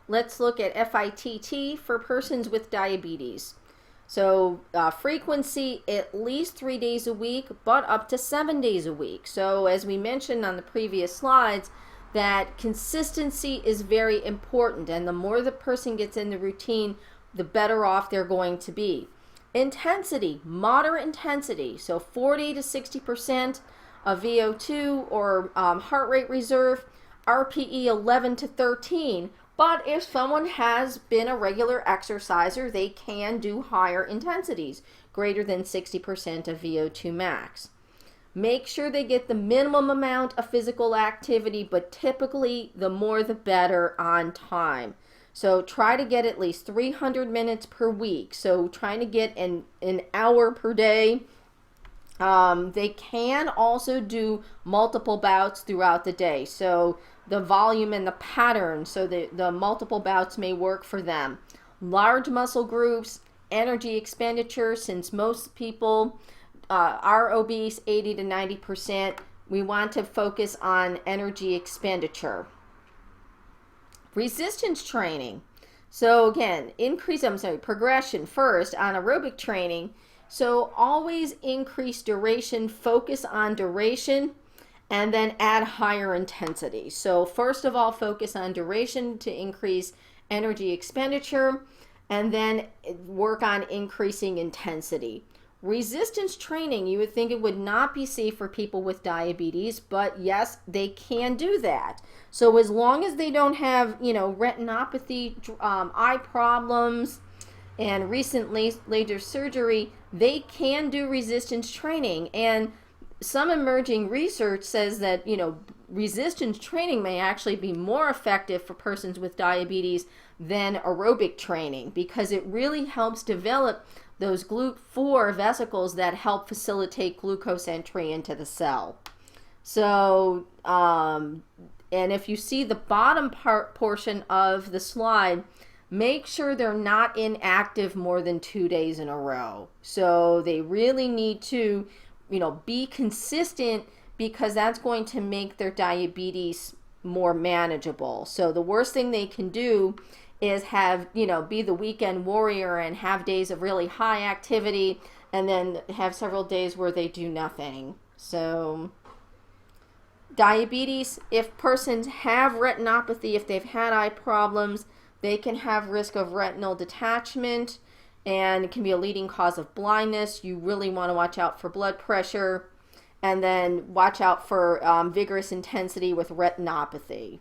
let's look at FITT for persons with diabetes. So frequency at least 3 days a week, but up to 7 days a week. So as we mentioned on the previous slides, that consistency is very important, and the more the person gets in the routine, the better off they're going to be. Intensity, moderate intensity, so 40 to 60% of VO2 or heart rate reserve, RPE 11 to 13. But if someone has been a regular exerciser, they can do higher intensities, greater than 60% of VO2 max. Make sure they get the minimum amount of physical activity, but typically the more the better on time. So try to get at least 300 minutes per week. So trying to get an hour per day. They can also do multiple bouts throughout the day. So the volume and the pattern, so the multiple bouts may work for them. Large muscle groups, energy expenditure, since most people are obese, 80 to 90%, we want to focus on energy expenditure. Resistance training. So again, progression first on aerobic training. So always increase duration, focus on duration, and then add higher intensity. So first of all, focus on duration to increase energy expenditure, and then work on increasing intensity. Resistance training, you would think it would not be safe for people with diabetes, but yes, they can do that. So as long as they don't have, retinopathy, eye problems, and recently laser surgery, they can do resistance training. And some emerging research says that, resistance training may actually be more effective for persons with diabetes than aerobic training, because it really helps develop those GLUT4 vesicles that help facilitate glucose entry into the cell. So, and if you see the bottom portion of the slide, make sure they're not inactive more than 2 days in a row. So they really need to, be consistent, because that's going to make their diabetes more manageable. So the worst thing they can do is be the weekend warrior and have days of really high activity and then have several days where they do nothing. So diabetes, if persons have retinopathy, if they've had eye problems, they can have risk of retinal detachment, and it can be a leading cause of blindness. You really want to watch out for blood pressure, and then watch out for vigorous intensity with retinopathy.